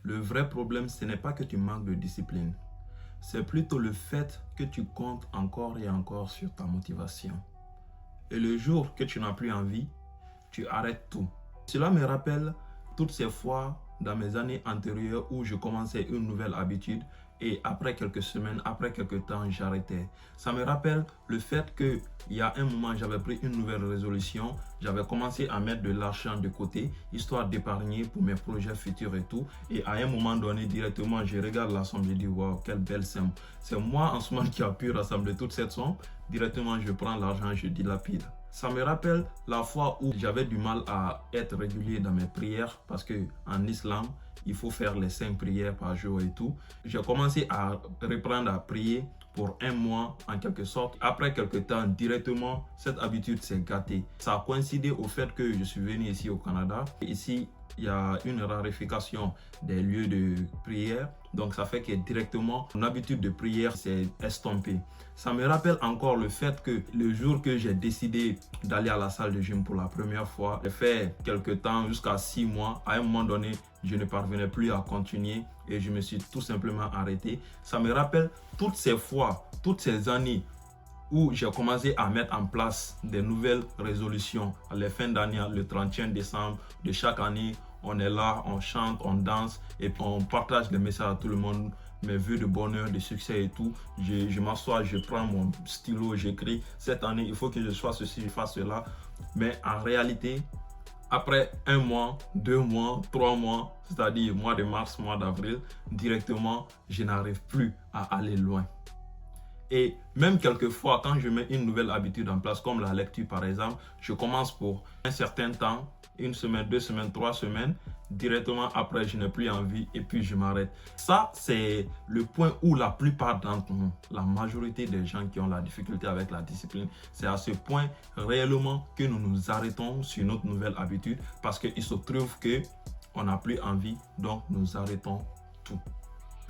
Le vrai problème, ce n'est pas que tu manques de discipline. C'est plutôt le fait que tu comptes encore et encore sur ta motivation. Et le jour que tu n'as plus envie, tu arrêtes tout. Cela me rappelle toutes ces fois dans mes années antérieures où je commençais une nouvelle habitude et après quelques semaines, après quelques temps, j'arrêtais. Ça me rappelle le fait qu'il y a un moment, j'avais pris une nouvelle résolution, j'avais commencé à mettre de l'argent de côté, histoire d'épargner pour mes projets futurs et tout. Et à un moment donné, directement, je regarde la somme, je dis, waouh, quelle belle somme. C'est moi en ce moment qui a pu rassembler toute cette somme. Directement, je prends l'argent, je dilapide. Ça me rappelle la fois où j'avais du mal à être régulier dans mes prières parce qu'en islam, il faut faire les 5 prières par jour et tout. J'ai commencé à reprendre à prier pour un mois en quelque sorte. Après quelques temps, directement, cette habitude s'est gâtée. Ça a coïncidé au fait que je suis venu ici au Canada. Ici, il y a une raréfaction des lieux de prière. Donc, ça fait que directement, mon habitude de prière s'est estompée. Ça me rappelle encore le fait que le jour que j'ai décidé d'aller à la salle de gym pour la première fois, j'ai fait quelques temps, jusqu'à 6 mois. À un moment donné, je ne parvenais plus à continuer et je me suis tout simplement arrêté. Ça me rappelle toutes ces fois, toutes ces années où j'ai commencé à mettre en place des nouvelles résolutions. À la fin d'année, le 31 décembre de chaque année, on est là, on chante, on danse et puis on partage des messages à tout le monde, mes vœux de bonheur, de succès et tout. Je m'assois, je prends mon stylo, j'écris. Cette année, il faut que je sois ceci, je fasse cela. Mais en réalité, après 1 mois, 2 mois, 3 mois, c'est-à-dire mois de mars, mois d'avril, directement, je n'arrive plus à aller loin. Et même quelquefois, quand je mets une nouvelle habitude en place, comme la lecture par exemple, je commence pour un certain temps, 1 semaine, 2 semaines, 3 semaines, directement après je n'ai plus envie et puis je m'arrête. Ça, c'est le point où la plupart d'entre nous, la majorité des gens qui ont la difficulté avec la discipline, c'est à ce point réellement que nous nous arrêtons sur notre nouvelle habitude parce qu'il se trouve qu'on n'a plus envie, donc nous arrêtons tout.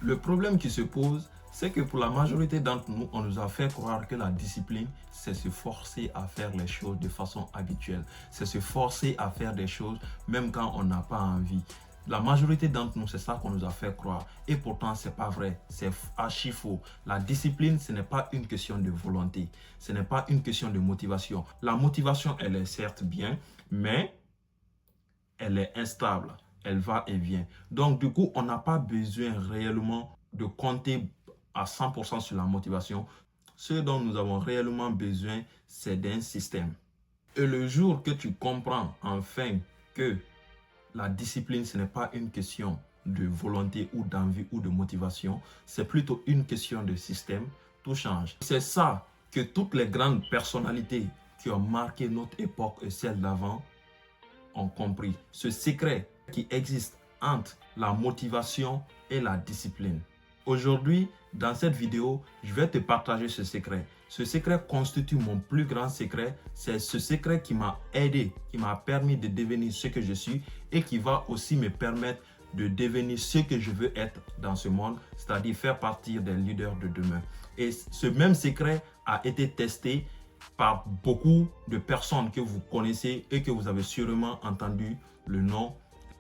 Le problème qui se pose, c'est que pour la majorité d'entre nous, on nous a fait croire que la discipline, c'est se forcer à faire les choses de façon habituelle. C'est se forcer à faire des choses même quand on n'a pas envie. La majorité d'entre nous, c'est ça qu'on nous a fait croire. Et pourtant, ce n'est pas vrai. C'est archi faux. La discipline, ce n'est pas une question de volonté. Ce n'est pas une question de motivation. La motivation, elle est certes bien, mais elle est instable. Elle va et vient. Donc, du coup, on n'a pas besoin réellement de compter à 100% sur la motivation. Ce dont nous avons réellement besoin, c'est d'un système. Et le jour que tu comprends enfin que la discipline, ce n'est pas une question de volonté ou d'envie ou de motivation, c'est plutôt une question de système, tout change. C'est ça que toutes les grandes personnalités qui ont marqué notre époque et celle d'avant ont compris. Ce secret qui existe entre la motivation et la discipline. Aujourd'hui, dans cette vidéo, je vais te partager ce secret. Ce secret constitue mon plus grand secret. C'est ce secret qui m'a aidé, qui m'a permis de devenir ce que je suis et qui va aussi me permettre de devenir ce que je veux être dans ce monde, c'est-à-dire faire partie des leaders de demain. Et ce même secret a été testé par beaucoup de personnes que vous connaissez et que vous avez sûrement entendu le nom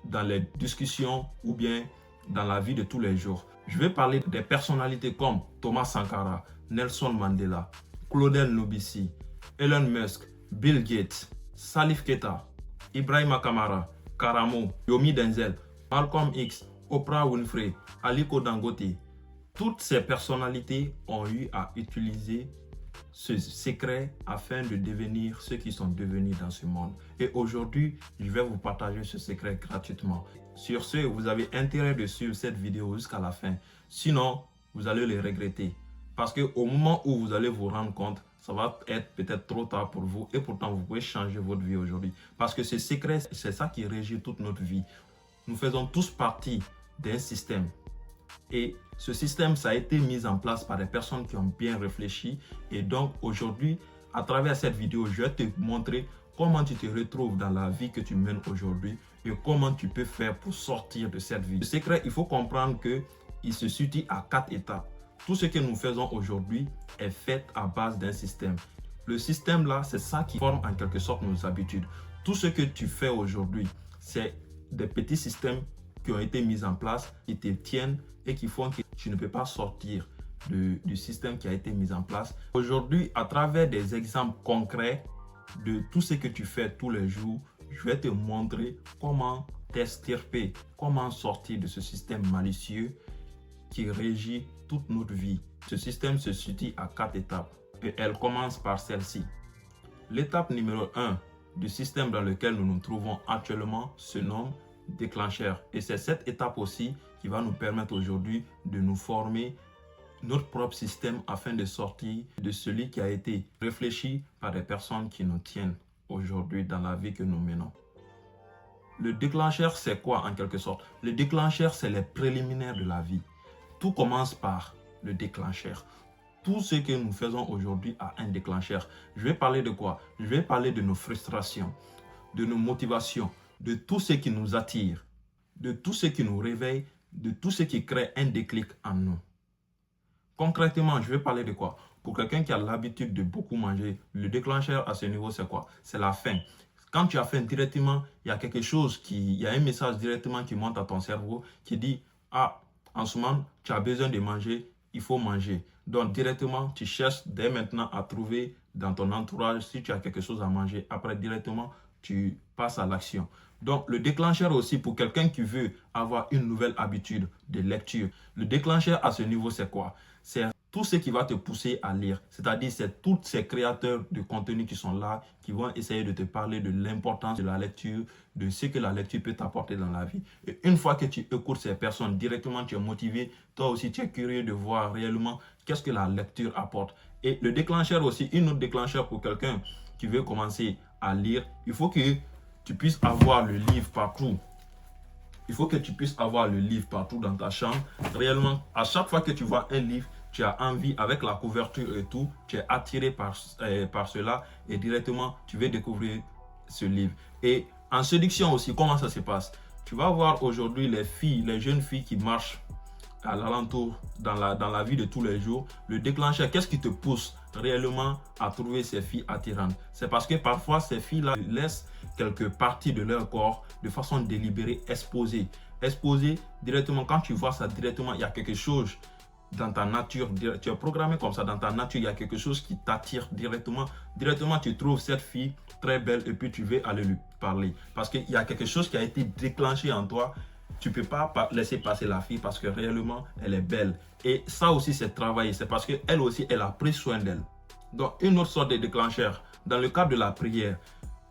dans les discussions ou bien dans la vie de tous les jours. Je vais parler des personnalités comme Thomas Sankara, Nelson Mandela, Claudel Nobissi, Elon Musk, Bill Gates, Salif Keita, Ibrahima Kamara, Karamo, Yomi Denzel, Malcolm X, Oprah Winfrey, Aliko Dangote. Toutes ces personnalités ont eu à utiliser ce secret afin de devenir ceux qui sont devenus dans ce monde. Et aujourd'hui, je vais vous partager ce secret gratuitement. Sur ce, vous avez intérêt de suivre cette vidéo jusqu'à la fin. Sinon, vous allez le regretter. Parce qu'au moment où vous allez vous rendre compte, ça va être peut-être trop tard pour vous. Et pourtant, vous pouvez changer votre vie aujourd'hui. Parce que ce secret, c'est ça qui régit toute notre vie. Nous faisons tous partie d'un système. Et ce système, ça a été mis en place par des personnes qui ont bien réfléchi. Et donc aujourd'hui, à travers cette vidéo, je vais te montrer comment tu te retrouves dans la vie que tu mènes aujourd'hui et comment tu peux faire pour sortir de cette vie. Le secret, il faut comprendre qu'il se situe à 4 étapes. Tout ce que nous faisons aujourd'hui est fait à base d'un système. Le système là, c'est ça qui forme en quelque sorte nos habitudes. Tout ce que tu fais aujourd'hui, c'est des petits systèmes qui ont été mises en place, qui te tiennent et qui font que tu ne peux pas sortir du système qui a été mis en place. Aujourd'hui, à travers des exemples concrets de tout ce que tu fais tous les jours, je vais te montrer comment t'extirper, comment sortir de ce système malicieux qui régit toute notre vie. Ce système se situe à 4 étapes et elle commence par celle-ci. L'étape numéro 1 du système dans lequel nous nous trouvons actuellement se nomme déclencheur. Et c'est cette étape aussi qui va nous permettre aujourd'hui de nous former notre propre système afin de sortir de celui qui a été réfléchi par des personnes qui nous tiennent aujourd'hui dans la vie que nous menons. Le déclencheur, c'est quoi en quelque sorte? Le déclencheur, c'est les préliminaires de la vie. Tout commence par le déclencheur. Tout ce que nous faisons aujourd'hui a un déclencheur. Je vais parler de quoi? Je vais parler de nos frustrations, de nos motivations, de tout ce qui nous attire, de tout ce qui nous réveille, de tout ce qui crée un déclic en nous. Concrètement, je vais parler de quoi? Pour quelqu'un qui a l'habitude de beaucoup manger, le déclencheur à ce niveau, c'est quoi? C'est la faim. Quand tu as faim directement, il y a quelque chose il y a un message directement qui monte à ton cerveau qui dit, ah, en ce moment, tu as besoin de manger, il faut manger. Donc, directement, tu cherches dès maintenant à trouver dans ton entourage si tu as quelque chose à manger. Après, directement, tu passes à l'action. Donc, le déclencheur aussi, pour quelqu'un qui veut avoir une nouvelle habitude de lecture, le déclencheur à ce niveau, c'est quoi? C'est tout ce qui va te pousser à lire. C'est-à-dire, c'est tous ces créateurs de contenu qui sont là, qui vont essayer de te parler de l'importance de la lecture, de ce que la lecture peut t'apporter dans la vie. Et une fois que tu écoutes ces personnes, directement, tu es motivé. Toi aussi, tu es curieux de voir réellement qu'est-ce que la lecture apporte. Et le déclencheur aussi, une autre déclencheur pour quelqu'un qui veut commencer à lire, il faut que tu puisses avoir le livre partout. Il faut que tu puisses avoir le livre partout dans ta chambre. Réellement, à chaque fois que tu vois un livre, tu as envie, avec la couverture et tout, tu es attiré par cela et directement, tu veux découvrir ce livre. Et en séduction aussi, comment ça se passe? Tu vas voir aujourd'hui les jeunes filles qui marchent à l'alentour dans la vie de tous les jours. Le déclencheur, qu'est-ce qui te pousse réellement à trouver ces filles attirantes? C'est parce que parfois, ces filles-là laissent quelques parties de leur corps de façon délibérée exposées. Exposées directement, quand tu vois ça directement, il y a quelque chose dans ta nature, tu es programmé comme ça, dans ta nature, il y a quelque chose qui t'attire directement. Directement, tu trouves cette fille très belle et puis tu veux aller lui parler. Parce qu'il y a quelque chose qui a été déclenché en toi. Tu ne peux pas laisser passer la fille parce que réellement, elle est belle. Et ça aussi, c'est travailler. C'est parce qu'elle aussi, elle a pris soin d'elle. Donc, une autre sorte de déclencheur, dans le cadre de la prière.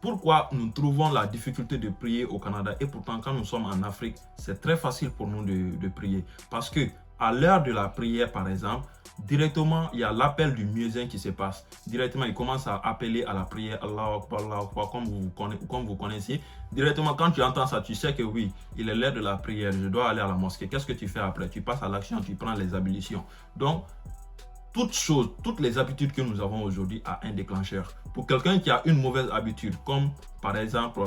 Pourquoi nous trouvons la difficulté de prier au Canada et pourtant, quand nous sommes en Afrique, c'est très facile pour nous de prier. Parce que à l'heure de la prière, par exemple, directement, il y a l'appel du muezzin qui se passe. Directement, il commence à appeler à la prière, Allahu Akbar, comme vous connaissez. Directement, quand tu entends ça, tu sais que oui, il est l'heure de la prière, je dois aller à la mosquée. Qu'est-ce que tu fais après? Tu passes à l'action, tu prends les ablutions. Donc, toutes les habitudes que nous avons aujourd'hui a un déclencheur. Pour quelqu'un qui a une mauvaise habitude, comme par exemple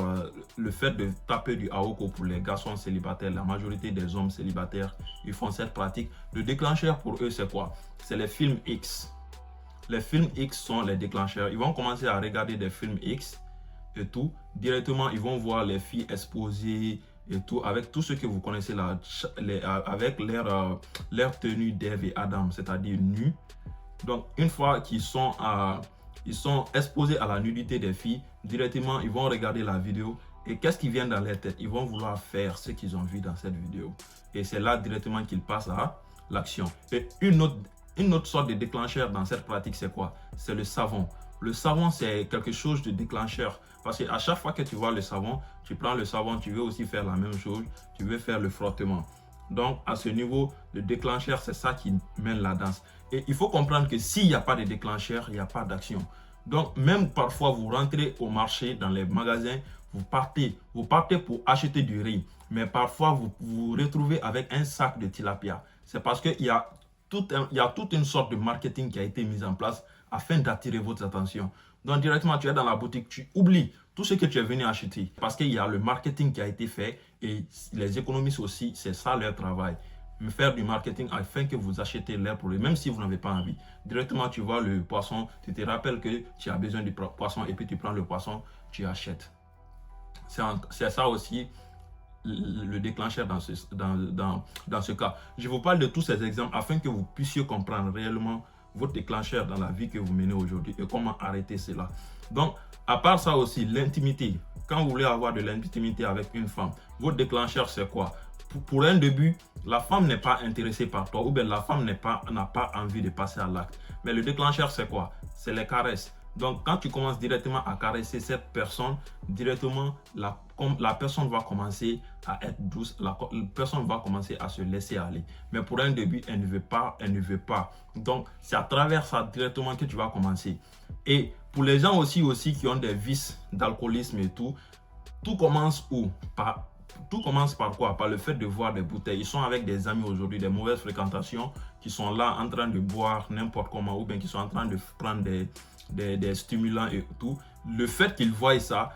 le fait de taper du AOKO pour les garçons célibataires, la majorité des hommes célibataires, ils font cette pratique. Le déclencheur pour eux, c'est quoi? C'est les films X. Les films X sont les déclencheurs. Ils vont commencer à regarder des films X et tout. Directement, ils vont voir les filles exposées et tout, avec tout ce que vous connaissez là, avec leur tenue d'Ève et Adam, c'est-à-dire nus. Donc, une fois qu'ils sont exposés à la nudité des filles, directement, ils vont regarder la vidéo. Et qu'est-ce qui vient dans leur tête? Ils vont vouloir faire ce qu'ils ont vu dans cette vidéo. Et c'est là directement qu'ils passent à l'action. Et une autre sorte de déclencheur dans cette pratique, c'est quoi? C'est le savon. Le savon, c'est quelque chose de déclencheur. Parce qu'à chaque fois que tu vois le savon, tu prends le savon, tu veux aussi faire la même chose, tu veux faire le frottement. Donc, à ce niveau, le déclencheur, c'est ça qui mène la danse. Et il faut comprendre que s'il n'y a pas de déclencheur, il n'y a pas d'action. Donc, même parfois, vous rentrez au marché, dans les magasins, vous partez pour acheter du riz. Mais parfois, vous vous retrouvez avec un sac de tilapia. C'est parce qu'il y a toute une sorte de marketing qui a été mis en place afin d'attirer votre attention. Donc, directement, tu es dans la boutique, tu oublies tout ce que tu es venu acheter. Parce qu'il y a le marketing qui a été fait et les économistes aussi, c'est ça leur travail. Faire du marketing afin que vous achetez leurs produits, même si vous n'avez pas envie. Directement, tu vois le poisson, tu te rappelles que tu as besoin du poisson et puis tu prends le poisson, tu achètes. C'est ça aussi le déclencheur dans ce cas. Je vous parle de tous ces exemples afin que vous puissiez comprendre réellement votre déclencheur dans la vie que vous menez aujourd'hui et comment arrêter cela. Donc, à part ça aussi, l'intimité. Quand vous voulez avoir de l'intimité avec une femme, votre déclencheur, c'est quoi? Pour un début, la femme n'est pas intéressée par toi ou bien la femme n'a pas envie de passer à l'acte. Mais le déclencheur, c'est quoi? C'est les caresses. Donc, quand tu commences directement à caresser cette personne, directement, la personne va commencer à être douce, la personne va commencer à se laisser aller. Mais pour un début, elle ne veut pas. Donc, c'est à travers ça directement que tu vas commencer. Et pour les gens aussi qui ont des vices d'alcoolisme et tout commence où? Tout commence par quoi? Par le fait de voir des bouteilles. Ils sont avec des amis aujourd'hui, des mauvaises fréquentations, qui sont là en train de boire n'importe comment ou bien qui sont en train de prendre des stimulants et tout. Le fait qu'ils voient ça,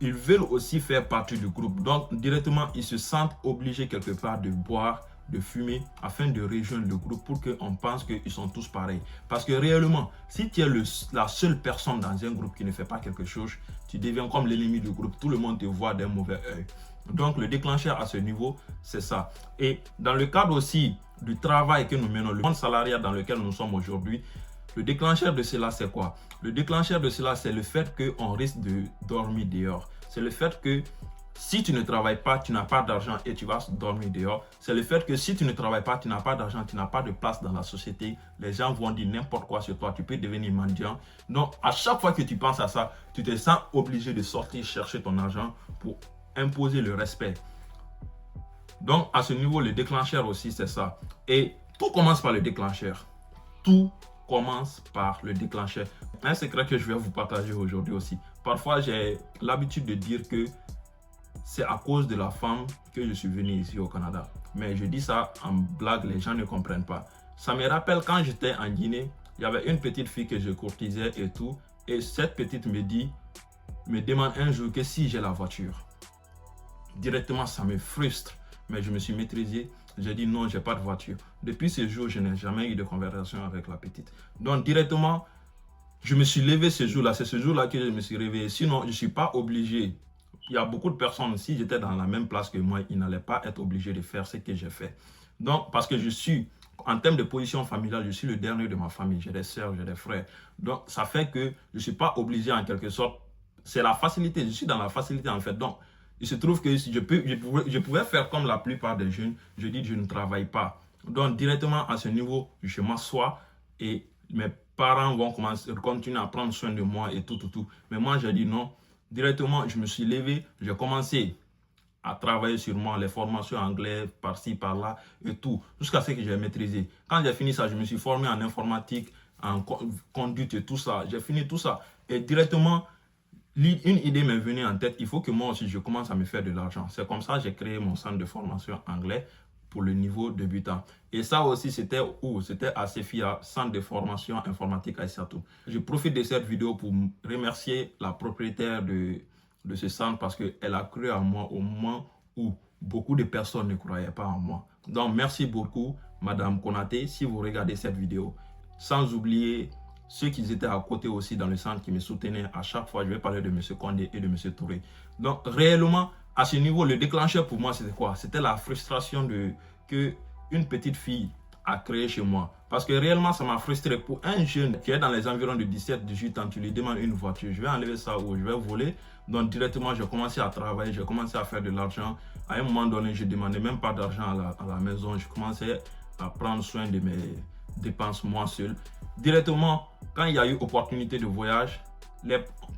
ils veulent aussi faire partie du groupe. Donc, directement, ils se sentent obligés quelque part de boire, de fumer, afin de rejoindre le groupe pour qu'on pense qu'ils sont tous pareils. Parce que réellement, si tu es la seule personne dans un groupe qui ne fait pas quelque chose, tu deviens comme l'ennemi du groupe. Tout le monde te voit d'un mauvais œil. Donc, le déclencheur à ce niveau, c'est ça. Et dans le cadre aussi du travail que nous menons, le monde salarial dans lequel nous sommes aujourd'hui, le déclencheur de cela, c'est quoi? Le déclencheur de cela, c'est le fait qu'on risque de dormir dehors. C'est le fait que si tu ne travailles pas, tu n'as pas d'argent et tu vas dormir dehors. C'est le fait que si tu ne travailles pas, tu n'as pas d'argent, tu n'as pas de place dans la société. Les gens vont dire n'importe quoi sur toi. Tu peux devenir mendiant. Donc, à chaque fois que tu penses à ça, tu te sens obligé de sortir chercher ton argent pour imposer le respect. Donc, à ce niveau, le déclencheur aussi, c'est ça. Et tout commence par le déclencheur. Tout commence par le déclencheur. Un secret que je vais vous partager aujourd'hui aussi. Parfois, j'ai l'habitude de dire que c'est à cause de la femme que je suis venu ici au Canada. Mais je dis ça en blague, les gens ne comprennent pas. Ça me rappelle quand j'étais en Guinée, il y avait une petite fille que je courtisais et tout. Et cette petite me demande un jour que si j'ai la voiture. Directement, ça me frustre. Mais je me suis maîtrisé. J'ai dit non, je n'ai pas de voiture. Depuis ce jour, je n'ai jamais eu de conversation avec la petite. Donc, directement, je me suis levé ce jour-là. C'est ce jour-là que je me suis réveillé. Sinon, je ne suis pas obligé. Il y a beaucoup de personnes, si j'étais dans la même place que moi, ils n'allaient pas être obligés de faire ce que j'ai fait. Donc, parce que je suis, en termes de position familiale, je suis le dernier de ma famille. J'ai des sœurs, j'ai des frères. Donc, ça fait que je ne suis pas obligé en quelque sorte. C'est la facilité. Je suis dans la facilité en fait. Donc, il se trouve que si je pouvais faire comme la plupart des jeunes. Je dis je ne travaille pas. Donc, directement à ce niveau, je m'assois et mes parents vont continuer à prendre soin de moi et tout. Mais moi, j'ai dit non. Directement, je me suis levé, j'ai commencé à travailler sur moi, les formations anglaises, par-ci, par-là et tout, jusqu'à ce que j'ai maîtrisé. Quand j'ai fini ça, je me suis formé en informatique, en conduite et tout ça. J'ai fini tout ça. Et directement, une idée m'est venue en tête. Il faut que moi aussi, je commence à me faire de l'argent. C'est comme ça que j'ai créé mon centre de formation anglais pour le niveau débutant. Et ça aussi, c'était où? C'était à CEFIA, Centre de formation informatique à Seattle. Je profite de cette vidéo pour remercier la propriétaire de ce centre parce qu'elle a cru en moi au moment où beaucoup de personnes ne croyaient pas en moi. Donc, merci beaucoup, Madame Konaté, si vous regardez cette vidéo. Sans oublier ceux qui étaient à côté aussi dans le centre qui me soutenaient à chaque fois. Je vais parler de M. Condé et de M. Touré. Donc, réellement, à ce niveau, le déclencheur pour moi, c'était quoi? C'était la frustration que une petite fille a créée chez moi. Parce que réellement, ça m'a frustré. Pour un jeune qui est dans les environs de 17-18 ans, tu lui demandes une voiture, je vais enlever ça ou je vais voler. Donc directement, j'ai commencé à travailler, j'ai commencé à faire de l'argent. À un moment donné, je ne demandais même pas d'argent à la maison. Je commençais à prendre soin de mes dépenses moi seul. Directement, quand il y a eu opportunité de voyage,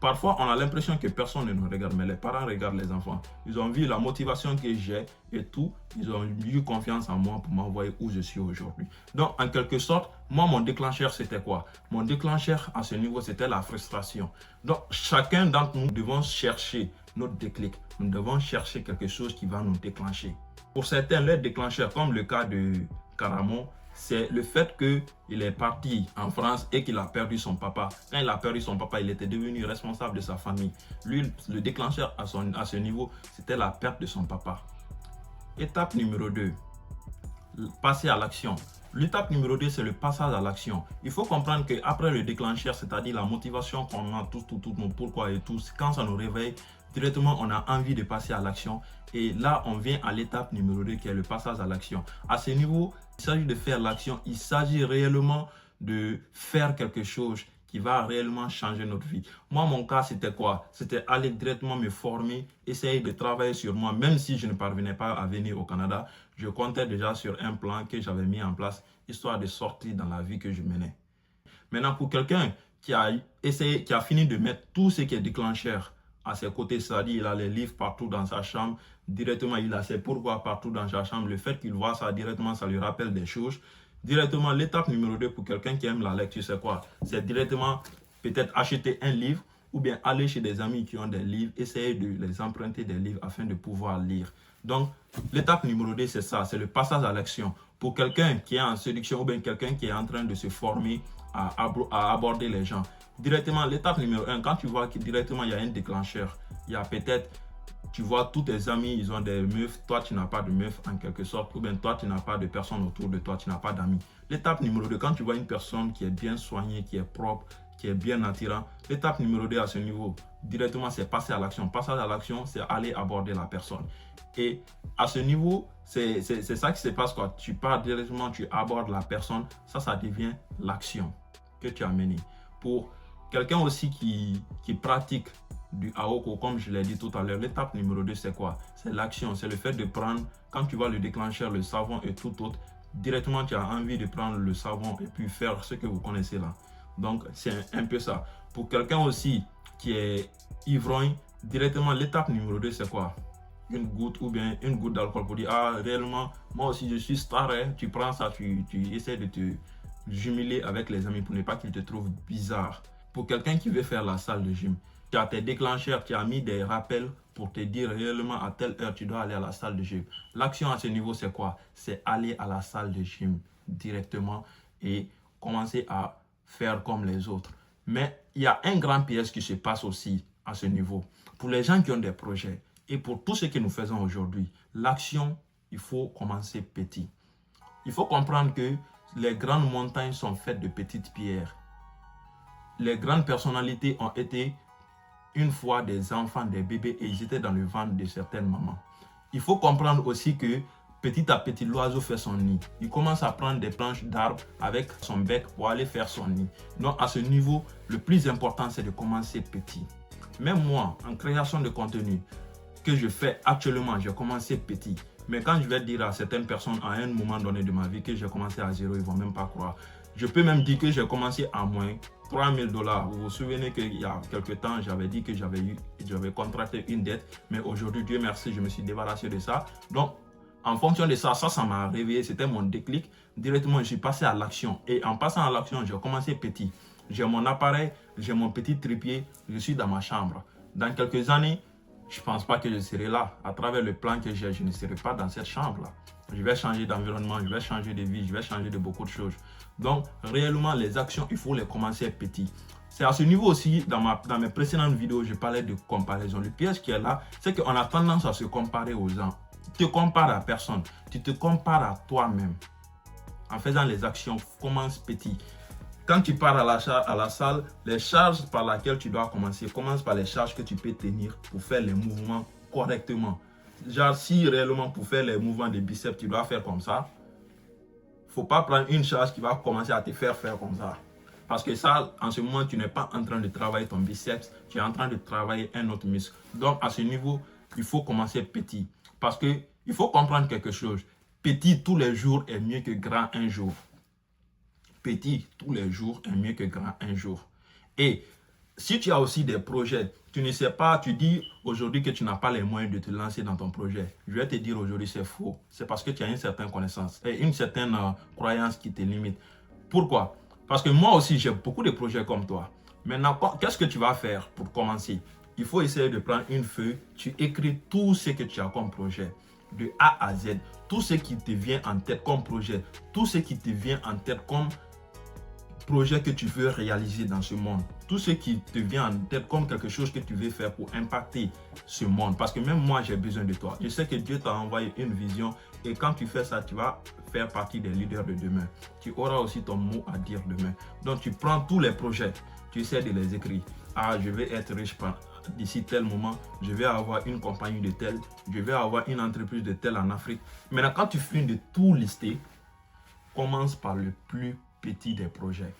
parfois on a l'impression que personne ne nous regarde, mais les parents regardent les enfants. Ils ont vu la motivation que j'ai et tout. Ils ont eu confiance en moi pour m'envoyer où je suis aujourd'hui. Donc en quelque sorte, moi mon déclencheur c'était quoi? Mon déclencheur à ce niveau c'était la frustration. Donc chacun d'entre nous devons chercher notre déclic. Nous devons chercher quelque chose qui va nous déclencher. Pour certains, leur déclencheur, comme le cas de Caramon, c'est le fait qu'il est parti en France et qu'il a perdu son papa. Quand il a perdu son papa, il était devenu responsable de sa famille. Lui, le déclencheur à ce niveau, c'était la perte de son papa. Étape numéro 2, passer à l'action. L'étape numéro 2, c'est le passage à l'action. Il faut comprendre qu'après le déclencheur, c'est-à-dire la motivation qu'on a tout nos pourquoi et tout, quand ça nous réveille, directement, on a envie de passer à l'action. Et là, on vient à l'étape numéro 2 qui est le passage à l'action. À ce niveau, il s'agit de faire l'action. Il s'agit réellement de faire quelque chose qui va réellement changer notre vie. Moi, mon cas, c'était quoi? C'était aller directement me former, essayer de travailler sur moi. Même si je ne parvenais pas à venir au Canada, je comptais déjà sur un plan que j'avais mis en place, histoire de sortir dans la vie que je menais. Maintenant, pour quelqu'un qui a essayé, qui a fini de mettre tout ce qui est déclencheur à ses côtés, c'est-à-dire il a les livres partout dans sa chambre, directement il a ses pourquoi partout dans sa chambre, le fait qu'il voit ça directement, ça lui rappelle des choses. Directement, l'étape numéro 2 pour quelqu'un qui aime la lecture, c'est quoi? C'est directement peut-être acheter un livre ou bien aller chez des amis qui ont des livres, essayer de les emprunter des livres afin de pouvoir lire. Donc, l'étape numéro 2, c'est ça, c'est le passage à l'action. Pour quelqu'un qui est en séduction ou bien quelqu'un qui est en train de se former à aborder les gens. Directement, l'étape numéro 1, quand tu vois que directement il y a un déclencheur, il y a peut-être, tu vois tous tes amis, ils ont des meufs, toi tu n'as pas de meufs en quelque sorte, ou bien toi tu n'as pas de personnes autour de toi, tu n'as pas d'amis. L'étape numéro 2, quand tu vois une personne qui est bien soignée, qui est propre, qui est bien attirant, l'étape numéro 2 à ce niveau, directement c'est passer à l'action. Passer à l'action, c'est aller aborder la personne. Et à ce niveau, c'est ça qui se passe quoi. Tu pars directement, tu abordes la personne, ça devient l'action que tu as menée. Pour quelqu'un aussi qui pratique du AOKO, comme je l'ai dit tout à l'heure, l'étape numéro 2, c'est quoi? C'est l'action, c'est le fait de prendre, quand tu vois le déclencheur, le savon et tout autre, directement tu as envie de prendre le savon et puis faire ce que vous connaissez là. Donc, c'est un peu ça. Pour quelqu'un aussi qui est ivrogne, directement, l'étape numéro 2, c'est quoi? Une goutte ou bien une goutte d'alcool pour dire, ah, réellement, moi aussi, je suis star, hein. Tu prends ça, tu essaies de te jumeler avec les amis pour ne pas qu'ils te trouvent bizarre. Pour quelqu'un qui veut faire la salle de gym, tu as tes déclencheurs, tu as mis des rappels pour te dire réellement à telle heure tu dois aller à la salle de gym. L'action à ce niveau, c'est quoi? C'est aller à la salle de gym directement et commencer à faire comme les autres. Mais il y a un grand piège qui se passe aussi à ce niveau. Pour les gens qui ont des projets et pour tout ce que nous faisons aujourd'hui, l'action, il faut commencer petit. Il faut comprendre que les grandes montagnes sont faites de petites pierres. Les grandes personnalités ont été une fois des enfants, des bébés, et ils étaient dans le ventre de certaines mamans. Il faut comprendre aussi que petit à petit, l'oiseau fait son nid. Il commence à prendre des branches d'arbres avec son bec pour aller faire son nid. Donc à ce niveau, le plus important, c'est de commencer petit. Même moi, en création de contenu que je fais actuellement, j'ai commencé petit. Mais quand je vais dire à certaines personnes à un moment donné de ma vie que j'ai commencé à zéro, ils ne vont même pas croire. Je peux même dire que j'ai commencé à moins $3 000. Vous vous souvenez qu'il y a quelques temps, j'avais dit que j'avais contracté une dette. Mais aujourd'hui, Dieu merci, je me suis débarrassé de ça. Donc, en fonction de ça m'a réveillé, c'était mon déclic. Directement, je suis passé à l'action. Et en passant à l'action, j'ai commencé petit. J'ai mon appareil, j'ai mon petit trépied, je suis dans ma chambre. Dans quelques années, je ne pense pas que je serai là. À travers le plan que j'ai, je ne serai pas dans cette chambre-là. Je vais changer d'environnement, je vais changer de vie, je vais changer de beaucoup de choses. Donc, réellement, les actions, il faut les commencer petit. C'est à ce niveau aussi, dans mes précédentes vidéos, je parlais de comparaison. Le piège qui est là, c'est qu'on a tendance à se comparer aux gens. Tu te compares à personne, tu te compares à toi-même. En faisant les actions, commence petit. Quand tu pars à la salle, les charges par lesquelles tu dois commencer, commence par les charges que tu peux tenir pour faire les mouvements correctement. Genre, si réellement pour faire les mouvements de biceps, tu dois faire comme ça, il ne faut pas prendre une charge qui va commencer à te faire comme ça. Parce que ça, en ce moment, tu n'es pas en train de travailler ton biceps, tu es en train de travailler un autre muscle. Donc, à ce niveau, il faut commencer petit. Parce qu'il faut comprendre quelque chose. Petit tous les jours est mieux que grand un jour. Petit tous les jours est mieux que grand un jour. Et si tu as aussi des projets, tu ne sais pas, tu dis aujourd'hui que tu n'as pas les moyens de te lancer dans ton projet. Je vais te dire aujourd'hui c'est faux. C'est parce que tu as une certaine connaissance et une certaine croyance qui te limite. Pourquoi? Parce que moi aussi j'ai beaucoup de projets comme toi. Maintenant, qu'est-ce que tu vas faire pour commencer? Il faut essayer de prendre une feuille, tu écris tout ce que tu as comme projet. De A à Z, tout ce qui te vient en tête comme projet, tout ce qui te vient en tête comme projet que tu veux réaliser dans ce monde. tout ce qui te vient en tête comme quelque chose que tu veux faire pour impacter ce monde. Parce que même moi, j'ai besoin de toi. Je sais que Dieu t'a envoyé une vision et quand tu fais ça, tu vas faire partie des leaders de demain. Tu auras aussi ton mot à dire demain. Donc, tu prends tous les projets, tu essaies de les écrire. Ah, je vais être riche d'ici tel moment, je vais avoir une compagnie de tel, je vais avoir une entreprise de tel en Afrique. Maintenant, quand tu finis de tout lister, commence par le plus petit des projets.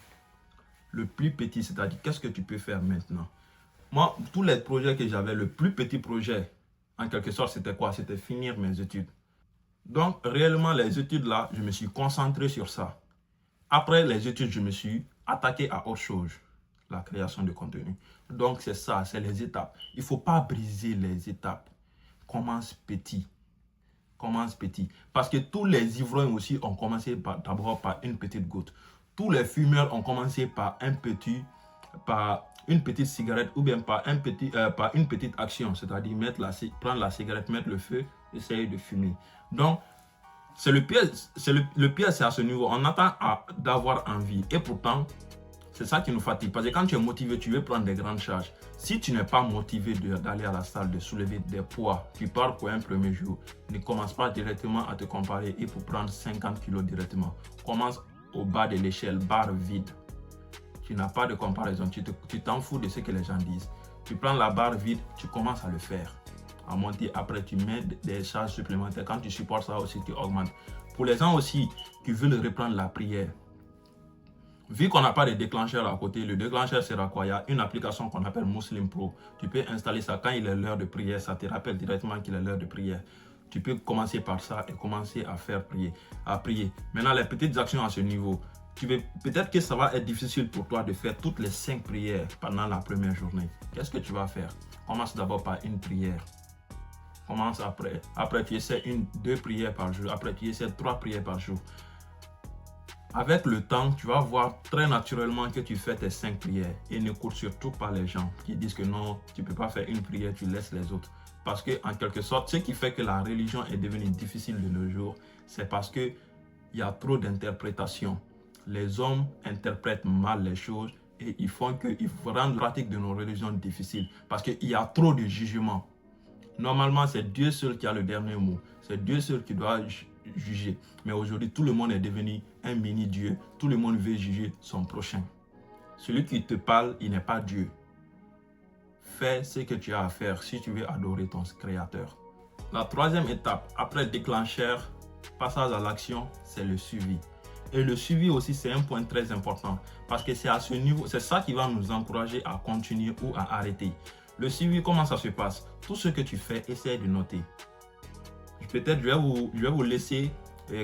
Le plus petit, c'est-à-dire qu'est-ce que tu peux faire maintenant? Moi, tous les projets que j'avais, le plus petit projet, en quelque sorte, c'était quoi? C'était finir mes études. Donc, réellement, les études là, je me suis concentré sur ça. Après les études, je me suis attaqué à autre chose, la création de contenu. Donc, c'est ça, c'est les étapes. Il ne faut pas briser les étapes. Commence petit. Commence petit. Parce que tous les ivrognes aussi ont commencé d'abord par une petite goutte. Tous les fumeurs ont commencé par une petite cigarette ou bien par une petite action, c'est-à-dire prendre la cigarette, mettre le feu, essayer de fumer. Donc, c'est le pire, c'est à ce niveau. On attend d'avoir envie. Et pourtant, c'est ça qui nous fatigue. Parce que quand tu es motivé, tu veux prendre des grandes charges. Si tu n'es pas motivé d'aller à la salle, de soulever des poids, tu pars pour un premier jour. Ne commence pas directement à te comparer et pour prendre 50 kilos directement. Commence au bas de l'échelle, barre vide. Tu n'as pas de comparaison. Tu t'en fous de ce que les gens disent. Tu prends la barre vide, tu commences à le faire. À monter, après tu mets des charges supplémentaires. Quand tu supportes ça aussi, tu augmentes. Pour les gens aussi qui veulent reprendre la prière, vu qu'on n'a pas de déclencheur à côté, le déclencheur sera quoi? Il y a une application qu'on appelle Muslim Pro. Tu peux installer ça quand il est l'heure de prière. Ça te rappelle directement qu'il est l'heure de prière. Tu peux commencer par ça et commencer à prier. Maintenant, les petites actions à ce niveau. Peut-être que ça va être difficile pour toi de faire toutes les 5 prières pendant la première journée. Qu'est-ce que tu vas faire? Commence d'abord par une prière. Commence après. Après, tu essaies 2 prières par jour. Après, tu essaies 3 prières par jour. Avec le temps, tu vas voir très naturellement que tu fais tes 5 prières. Et ne cours surtout pas les gens qui disent que non, tu ne peux pas faire une prière, tu laisses les autres. Parce que, en quelque sorte, ce qui fait que la religion est devenue difficile de nos jours, c'est parce qu'il y a trop d'interprétations. Les hommes interprètent mal les choses et ils rendent la pratique de nos religions difficile. Parce qu'il y a trop de jugements. Normalement, c'est Dieu seul qui a le dernier mot. C'est Dieu seul qui doit juger. Mais aujourd'hui, tout le monde est devenu un mini-Dieu. Tout le monde veut juger son prochain. Celui qui te parle, il n'est pas Dieu. Fais ce que tu as à faire si tu veux adorer ton Créateur. La troisième étape, après le déclencheur, passage à l'action, c'est le suivi. Et le suivi aussi, c'est un point très important. Parce que c'est à ce niveau, c'est ça qui va nous encourager à continuer ou à arrêter. Le suivi, comment ça se passe? Tout ce que tu fais, essaye de noter. Peut-être je vais vous laisser,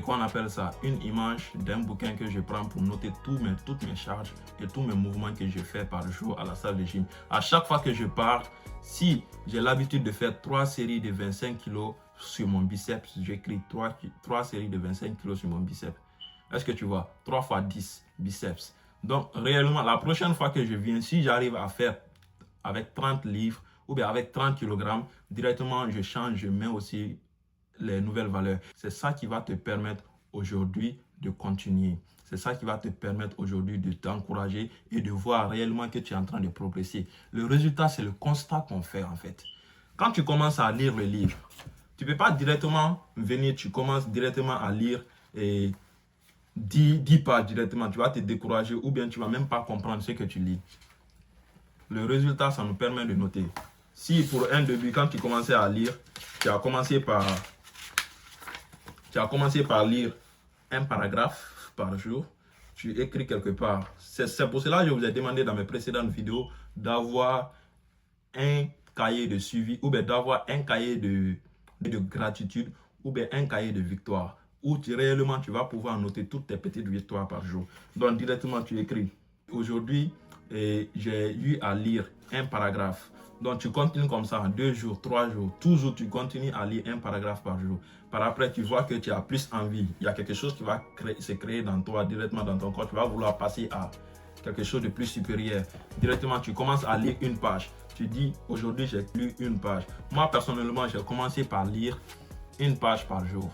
qu'on appelle ça, une image d'un bouquin que je prends pour noter toutes mes charges et tous mes mouvements que je fais par jour à la salle de gym. À chaque fois que je pars, si j'ai l'habitude de faire 3 séries de 25 kg sur mon biceps, j'écris 3 séries de 25 kg sur mon biceps. Est-ce que tu vois? 3 fois 10 biceps. Donc, réellement, la prochaine fois que je viens, si j'arrive à faire avec 30 livres ou bien avec 30 kg, directement, je change, je mets aussi les nouvelles valeurs. C'est ça qui va te permettre aujourd'hui de continuer. C'est ça qui va te permettre aujourd'hui de t'encourager et de voir réellement que tu es en train de progresser. Le résultat, c'est le constat qu'on fait en fait. Quand tu commences à lire le livre, tu ne peux pas directement venir, tu commences directement à lire et 10 pages directement. Tu vas te décourager ou bien tu ne vas même pas comprendre ce que tu lis. Le résultat, ça nous permet de noter. Si pour un début, quand tu commençais à lire, tu as commencé par lire un paragraphe par jour, tu écris quelque part. C'est pour cela que je vous ai demandé dans mes précédentes vidéos d'avoir un cahier de suivi ou bien d'avoir un cahier de gratitude ou bien un cahier de victoire où réellement tu vas pouvoir noter toutes tes petites victoires par jour. Donc directement tu écris. Aujourd'hui, j'ai eu à lire un paragraphe. Donc tu continues comme ça, 2 jours, 3 jours, toujours tu continues à lire un paragraphe par jour. Par après, tu vois que tu as plus envie. Il y a quelque chose qui va se créer dans toi, directement dans ton corps. Tu vas vouloir passer à quelque chose de plus supérieur. Directement, tu commences à lire une page. Tu dis, aujourd'hui, j'ai lu une page. Moi, personnellement, j'ai commencé par lire une page par jour.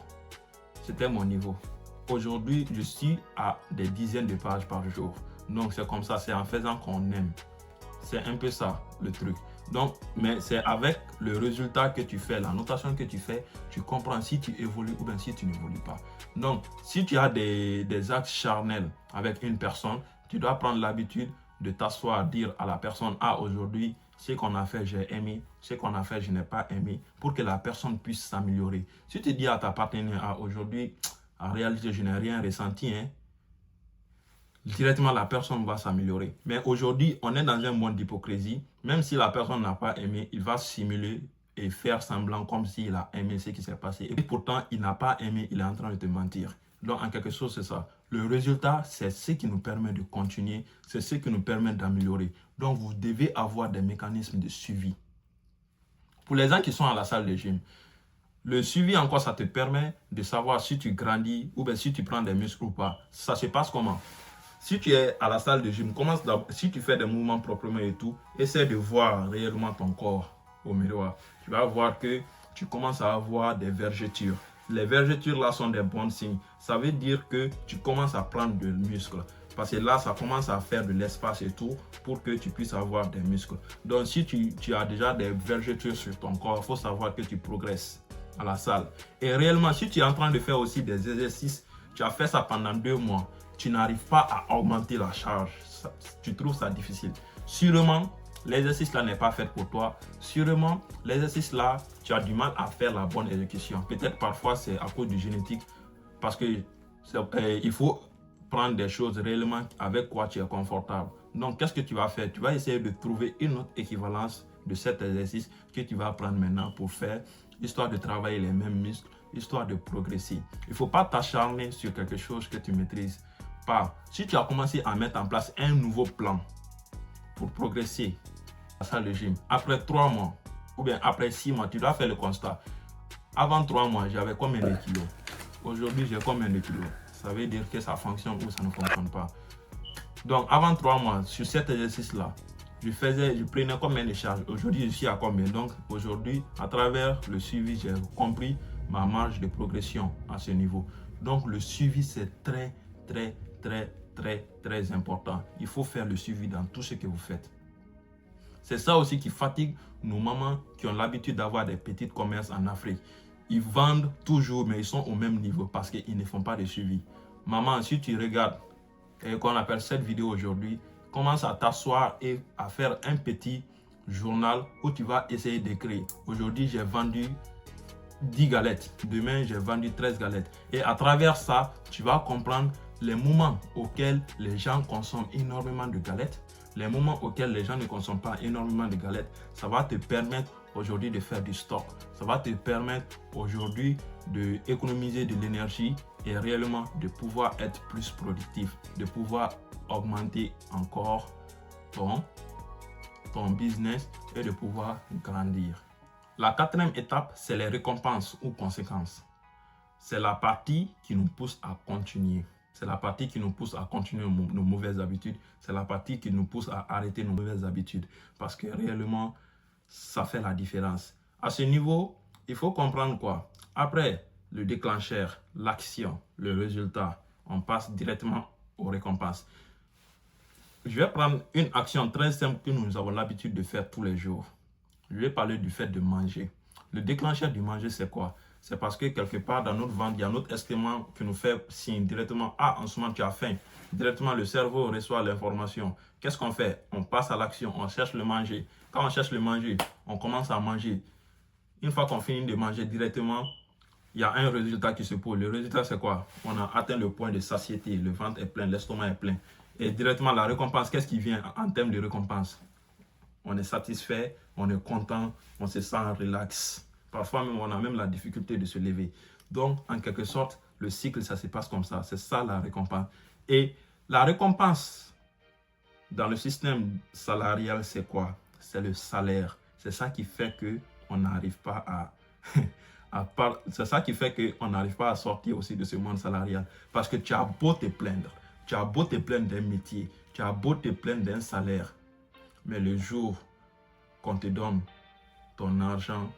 C'était mon niveau. Aujourd'hui, je suis à des dizaines de pages par jour. Donc, c'est comme ça, c'est en faisant qu'on aime. C'est un peu ça le truc. Donc, mais c'est avec le résultat que tu fais, la notation que tu fais, tu comprends si tu évolues ou bien si tu n'évolues pas. Donc, si tu as des actes charnels avec une personne, tu dois prendre l'habitude de t'asseoir, dire à la personne, ah, aujourd'hui, ce qu'on a fait, j'ai aimé, ce qu'on a fait, je n'ai pas aimé, pour que la personne puisse s'améliorer. Si tu dis à ta partenaire, ah, aujourd'hui, en réalité, je n'ai rien ressenti, hein, directement la personne va s'améliorer. Mais aujourd'hui, on est dans un monde d'hypocrisie. Même si la personne n'a pas aimé, il va simuler et faire semblant comme s'il a aimé ce qui s'est passé. Et pourtant, il n'a pas aimé, il est en train de te mentir. Donc, en quelque sorte, c'est ça. Le résultat, c'est ce qui nous permet de continuer, c'est ce qui nous permet d'améliorer. Donc, vous devez avoir des mécanismes de suivi. Pour les gens qui sont à la salle de gym, le suivi en quoi ça te permet de savoir si tu grandis ou bien si tu prends des muscles ou pas. Ça se passe comment? Si tu es à la salle de gym, si tu fais des mouvements proprement et tout, essaie de voir réellement ton corps au miroir. Tu vas voir que tu commences à avoir des vergetures. Les vergetures là sont des bons signes. Ça veut dire que tu commences à prendre de muscles. Parce que là, ça commence à faire de l'espace et tout pour que tu puisses avoir des muscles. Donc, si tu as déjà des vergetures sur ton corps, il faut savoir que tu progresses à la salle. Et réellement, si tu es en train de faire aussi des exercices, tu as fait ça pendant 2 mois, tu n'arrives pas à augmenter la charge, tu trouves ça difficile. Sûrement, l'exercice là n'est pas fait pour toi. Sûrement, l'exercice là, tu as du mal à faire la bonne exécution. Peut-être parfois c'est à cause du génétique, parce que il faut prendre des choses réellement avec quoi tu es confortable. Donc, qu'est-ce que tu vas faire? Tu vas essayer de trouver une autre équivalence de cet exercice que tu vas prendre maintenant pour faire, histoire de travailler les mêmes muscles, histoire de progresser. Il ne faut pas t'acharner sur quelque chose que tu maîtrises pas. Si tu as commencé à mettre en place un nouveau plan pour progresser à la salle de gym, après 3 mois ou bien après 6 mois, tu dois faire le constat. Avant 3 mois, j'avais combien de kilos? Aujourd'hui, j'ai combien de kilos? Ça veut dire que ça fonctionne ou ça ne fonctionne pas. Donc, avant 3 mois, sur cet exercice-là, je prenais combien de charges? Aujourd'hui, je suis à combien? Donc, aujourd'hui, à travers le suivi, j'ai compris ma marge de progression à ce niveau. Donc, le suivi, c'est très, très, très, très, très important. Il faut faire le suivi dans tout ce que vous faites. C'est ça aussi qui fatigue nos mamans qui ont l'habitude d'avoir des petits commerces en Afrique. Ils vendent toujours, mais ils sont au même niveau parce qu'ils ne font pas de suivi. Maman, si tu regardes qu'on appelle cette vidéo aujourd'hui, commence à t'asseoir et à faire un petit journal où tu vas essayer d'écrire. Aujourd'hui, j'ai vendu 10 galettes. Demain, j'ai vendu 13 galettes. Et à travers ça, tu vas comprendre les moments auxquels les gens consomment énormément de galettes, les moments auxquels les gens ne consomment pas énormément de galettes. Ça va te permettre aujourd'hui de faire du stock. Ça va te permettre aujourd'hui d'économiser de l'énergie et réellement de pouvoir être plus productif, de pouvoir augmenter encore ton business et de pouvoir grandir. La 4e étape, c'est les récompenses ou conséquences. C'est la partie qui nous pousse à continuer. C'est la partie qui nous pousse à continuer nos mauvaises habitudes. C'est la partie qui nous pousse à arrêter nos mauvaises habitudes. Parce que réellement, ça fait la différence. À ce niveau, il faut comprendre quoi? Après le déclencheur, l'action, le résultat, on passe directement aux récompenses. Je vais prendre une action très simple que nous avons l'habitude de faire tous les jours. Je vais parler du fait de manger. Le déclencheur du manger, c'est quoi? C'est parce que quelque part dans notre ventre, il y a notre estomac qui nous fait signe directement. Ah, en ce moment, tu as faim. Directement, le cerveau reçoit l'information. Qu'est-ce qu'on fait? On passe à l'action, on cherche le manger. Quand on cherche le manger, on commence à manger. Une fois qu'on finit de manger directement, il y a un résultat qui se pose. Le résultat, c'est quoi? On a atteint le point de satiété. Le ventre est plein, l'estomac est plein. Et directement, la récompense, qu'est-ce qui vient en termes de récompense? On est satisfait, on est content, on se sent relax. Parfois même, on a même la difficulté de se lever. Donc, en quelque sorte, le cycle, ça se passe comme ça. C'est ça la récompense. Et la récompense dans le système salarial, c'est quoi? C'est le salaire. C'est ça qui fait qu'on n'arrive pas c'est ça qui fait qu'on n'arrive pas à sortir aussi de ce monde salarial. Parce que tu as beau te plaindre, tu as beau te plaindre d'un métier, tu as beau te plaindre d'un salaire, mais le jour qu'on te donne ton argent,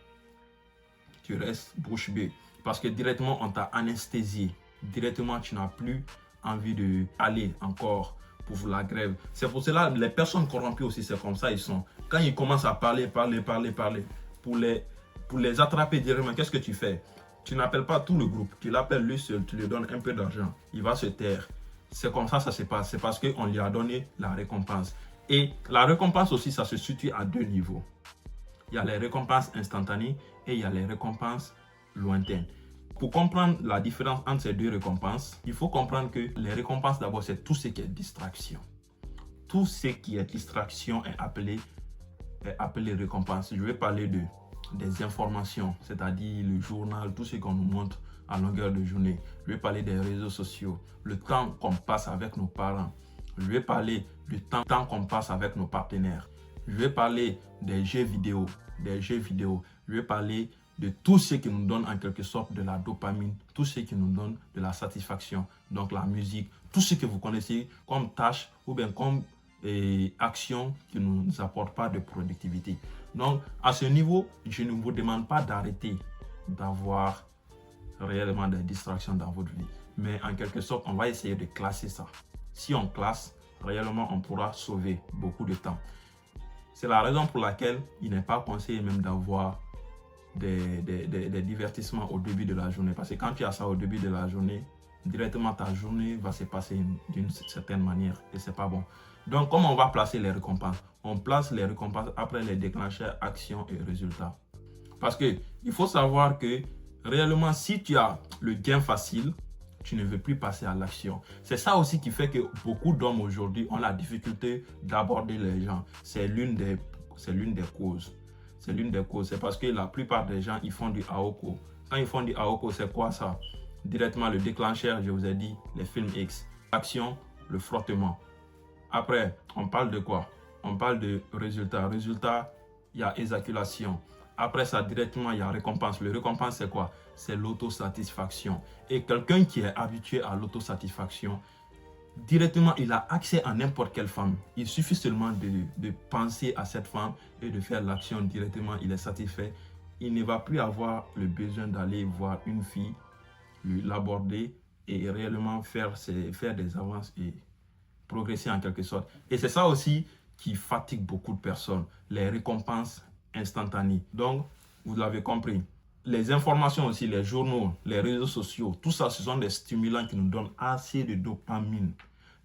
tu restes bouche bée. Parce que directement, on t'a anesthésié. Directement, tu n'as plus envie d'aller encore pour la grève. C'est pour cela les personnes corrompues aussi, c'est comme ça ils sont. Quand ils commencent à parler, pour les attraper directement, qu'est-ce que tu fais? Tu n'appelles pas tout le groupe, tu l'appelles lui seul, tu lui donnes un peu d'argent, il va se taire. C'est comme ça se passe, c'est parce qu'on lui a donné la récompense. Et la récompense aussi, ça se situe à deux niveaux. Il y a les récompenses instantanées et il y a les récompenses lointaines. Pour comprendre la différence entre ces deux récompenses, il faut comprendre que les récompenses, d'abord, c'est tout ce qui est distraction. Tout ce qui est distraction est appelé récompense. Je vais parler des informations, c'est-à-dire le journal, tout ce qu'on nous montre à longueur de journée. Je vais parler des réseaux sociaux, le temps qu'on passe avec nos parents. Je vais parler du temps qu'on passe avec nos partenaires. Je vais parler des jeux vidéo. Je vais parler de tout ce qui nous donne en quelque sorte de la dopamine, tout ce qui nous donne de la satisfaction, donc la musique, tout ce que vous connaissez comme tâche ou bien comme action qui ne nous apporte pas de productivité. Donc à ce niveau, je ne vous demande pas d'arrêter d'avoir réellement des distractions dans votre vie, mais en quelque sorte, on va essayer de classer ça. Si on classe, réellement, on pourra sauver beaucoup de temps. C'est la raison pour laquelle il n'est pas conseillé même d'avoir des divertissements au début de la journée. Parce que quand tu as ça au début de la journée, directement ta journée va se passer d'une certaine manière et c'est pas bon. Donc, comment on va placer les récompenses? On place les récompenses après les déclencheurs, actions et résultats. Parce que il faut savoir que réellement, si tu as le gain facile, tu ne veux plus passer à l'action. C'est ça aussi qui fait que beaucoup d'hommes aujourd'hui ont la difficulté d'aborder les gens. C'est l'une des causes. C'est l'une des causes. C'est parce que la plupart des gens, ils font du AOCO. Quand ils font du AOCO, c'est quoi ça? Directement, le déclencheur, je vous ai dit, les films X. Action, le frottement. Après, on parle de quoi? On parle de résultat. Résultat, il y a éjaculation. Après ça, directement, il y a récompense. Le récompense, c'est quoi? C'est l'autosatisfaction. Et quelqu'un qui est habitué à l'autosatisfaction, directement, il a accès à n'importe quelle femme. Il suffit seulement de penser à cette femme et de faire l'action directement. Il est satisfait. Il ne va plus avoir le besoin d'aller voir une fille, l'aborder et réellement faire des avances et progresser en quelque sorte. Et c'est ça aussi qui fatigue beaucoup de personnes. Les récompenses instantanées. Donc, vous l'avez compris. Les informations aussi, les journaux, les réseaux sociaux, tout ça, ce sont des stimulants qui nous donnent assez de dopamine.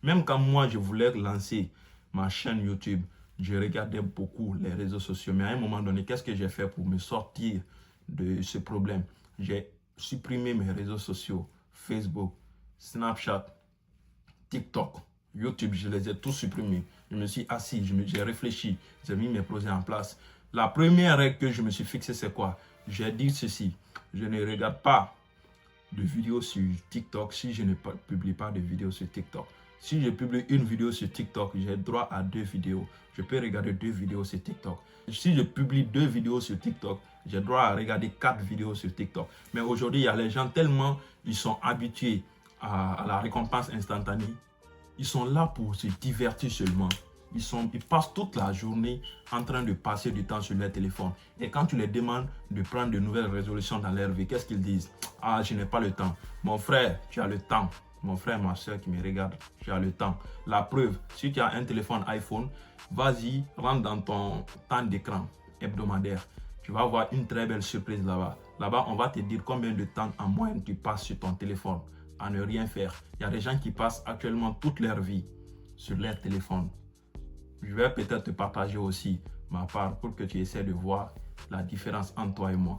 Même quand moi, je voulais lancer ma chaîne YouTube, je regardais beaucoup les réseaux sociaux. Mais à un moment donné, qu'est-ce que j'ai fait pour me sortir de ce problème? J'ai supprimé mes réseaux sociaux, Facebook, Snapchat, TikTok, YouTube, je les ai tous supprimés. Je me suis assis, j'ai réfléchi, j'ai mis mes projets en place. La première règle que je me suis fixée, c'est quoi? J'ai dit ceci, je ne regarde pas de vidéos sur TikTok si je ne publie pas de vidéos sur TikTok. Si je publie une vidéo sur TikTok, j'ai droit à 2 vidéos. Je peux regarder 2 vidéos sur TikTok. Si je publie 2 vidéos sur TikTok, j'ai droit à regarder 4 vidéos sur TikTok. Mais aujourd'hui, il y a les gens tellement, ils sont habitués à la récompense instantanée. Ils sont là pour se divertir seulement. Ils passent toute la journée en train de passer du temps sur leur téléphone. Et quand tu les demandes de prendre de nouvelles résolutions dans leur vie, qu'est-ce qu'ils disent? Ah, je n'ai pas le temps. Mon frère, tu as le temps. Mon frère, ma soeur qui me regarde, tu as le temps. La preuve, si tu as un téléphone iPhone, vas-y, rentre dans ton temps d'écran hebdomadaire. Tu vas avoir une très belle surprise là-bas. Là-bas, on va te dire combien de temps en moyenne tu passes sur ton téléphone à ne rien faire. Il y a des gens qui passent actuellement toute leur vie sur leur téléphone. Je vais peut-être te partager aussi ma part pour que tu essaies de voir la différence entre toi et moi.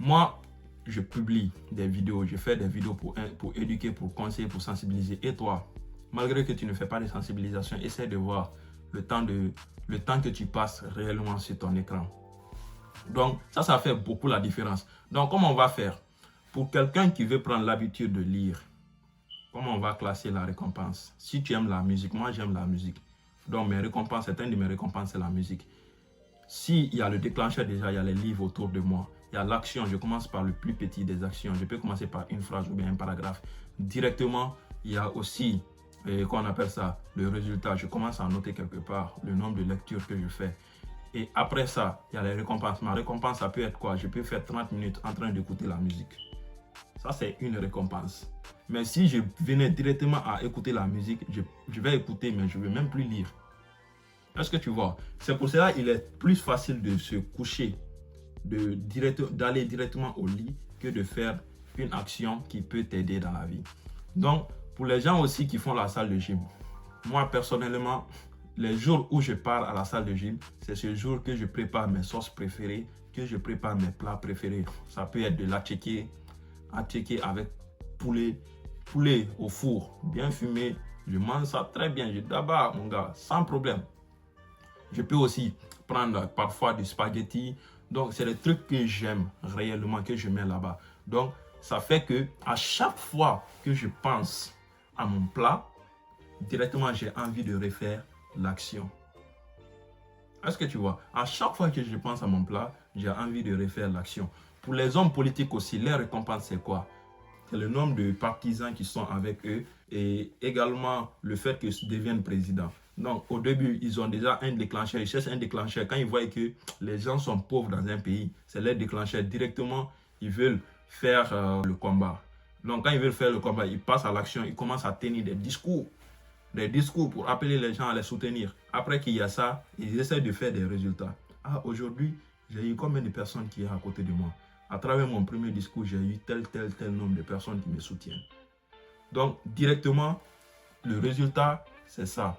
Moi, je publie des vidéos, je fais des vidéos pour éduquer, pour conseiller, pour sensibiliser. Et toi, malgré que tu ne fais pas de sensibilisation, essaie de voir le temps que tu passes réellement sur ton écran. Donc, ça fait beaucoup la différence. Donc, comment on va faire? Pour quelqu'un qui veut prendre l'habitude de lire, comment on va classer la récompense? Si tu aimes la musique, moi j'aime la musique. Donc mes récompenses, certaines de mes récompenses, c'est la musique. S'il y a le déclencheur déjà, il y a les livres autour de moi. Il y a l'action, je commence par le plus petit des actions. Je peux commencer par une phrase ou bien un paragraphe. Directement, il y a aussi, qu'on appelle ça, le résultat. Je commence à noter quelque part le nombre de lectures que je fais. Et après ça, il y a les récompenses. Ma récompense, ça peut être quoi? Je peux faire 30 minutes en train d'écouter la musique. Ça, c'est une récompense. Mais si je venais directement à écouter la musique, je vais écouter, mais je ne vais même plus lire. Est-ce que tu vois? C'est pour cela qu'il est plus facile de se coucher, d'aller directement au lit que de faire une action qui peut t'aider dans la vie. Donc, pour les gens aussi qui font la salle de gym, moi personnellement, les jours où je pars à la salle de gym, c'est ce jour que je prépare mes sauces préférées, que je prépare mes plats préférés. Ça peut être de l'attiéké avec poulet au four, bien fumé. Je mange ça très bien, je d'abord mon gars, sans problème. Je peux aussi prendre parfois du spaghetti. Donc, c'est des trucs que j'aime réellement, que je mets là-bas. Donc, ça fait que à chaque fois que je pense à mon plat, directement, j'ai envie de refaire l'action. Est-ce que tu vois? À chaque fois que je pense à mon plat, j'ai envie de refaire l'action. Pour les hommes politiques aussi, leur récompense, c'est quoi? C'est le nombre de partisans qui sont avec eux et également le fait qu'ils deviennent présidents. Donc, au début, ils ont déjà un déclencheur. Ils cherchent un déclencheur. Quand ils voient que les gens sont pauvres dans un pays, c'est leur déclencheur. Directement, ils veulent faire le combat. Donc, quand ils veulent faire le combat, ils passent à l'action. Ils commencent à tenir des discours pour appeler les gens à les soutenir. Après qu'il y a ça, ils essaient de faire des résultats. Ah, aujourd'hui, j'ai eu combien de personnes qui sont à côté de moi? À travers mon premier discours, j'ai eu tel nombre de personnes qui me soutiennent. Donc, directement, le résultat, c'est ça.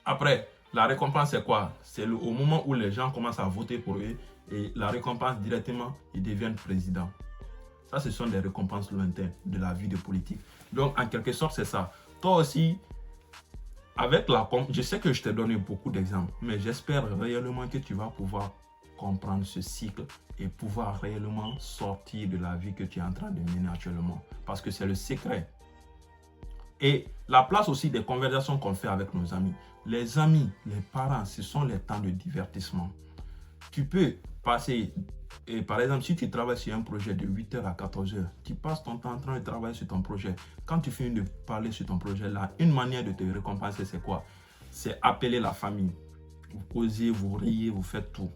Après, la récompense, c'est quoi? C'est au moment où les gens commencent à voter pour eux et la récompense, directement, ils deviennent présidents. Ça, ce sont des récompenses lointaines de la vie de politique. Donc, en quelque sorte, c'est ça. Toi aussi, avec je sais que je t'ai donné beaucoup d'exemples, mais j'espère réellement que tu vas pouvoir comprendre ce cycle et pouvoir réellement sortir de la vie que tu es en train de mener actuellement. Parce que c'est le secret. Et la place aussi des conversations qu'on fait avec nos amis. Les amis, les parents, ce sont les temps de divertissement. Tu peux passer, et par exemple, si tu travailles sur un projet de 8h à 14h, tu passes ton temps en train de travailler sur ton projet. Quand tu finis de parler sur ton projet là, une manière de te récompenser, c'est quoi? C'est appeler la famille. Vous causez, vous riez, vous faites tout.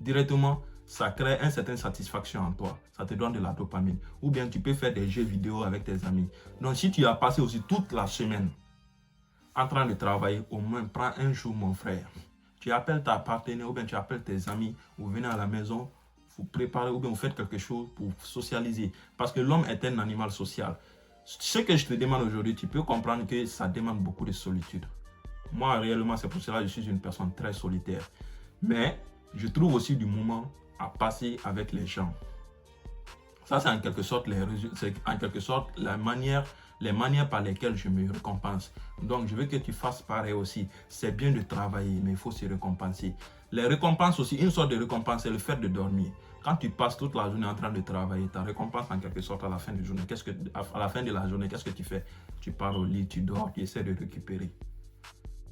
Directement, ça crée une certaine satisfaction en toi. Ça te donne de la dopamine. Ou bien tu peux faire des jeux vidéo avec tes amis. Donc, si tu as passé aussi toute la semaine en train de travailler, au moins prends un jour, mon frère. Tu appelles ta partenaire ou bien tu appelles tes amis, vous venez à la maison, vous préparez ou bien vous faites quelque chose pour socialiser. Parce que l'homme est un animal social. Ce que je te demande aujourd'hui, tu peux comprendre que ça demande beaucoup de solitude. Moi, réellement, c'est pour cela que je suis une personne très solitaire. Mais je trouve aussi du moment à passer avec les gens. Ça, c'est en quelque sorte les manières par lesquelles je me récompense. Donc, je veux que tu fasses pareil aussi. C'est bien de travailler, mais il faut se récompenser. Les récompenses aussi, une sorte de récompense, c'est le fait de dormir. Quand tu passes toute la journée en train de travailler, ta récompense en quelque sorte à la fin de la journée, qu'est-ce que tu fais? Tu pars au lit, tu dors, tu essaies de récupérer.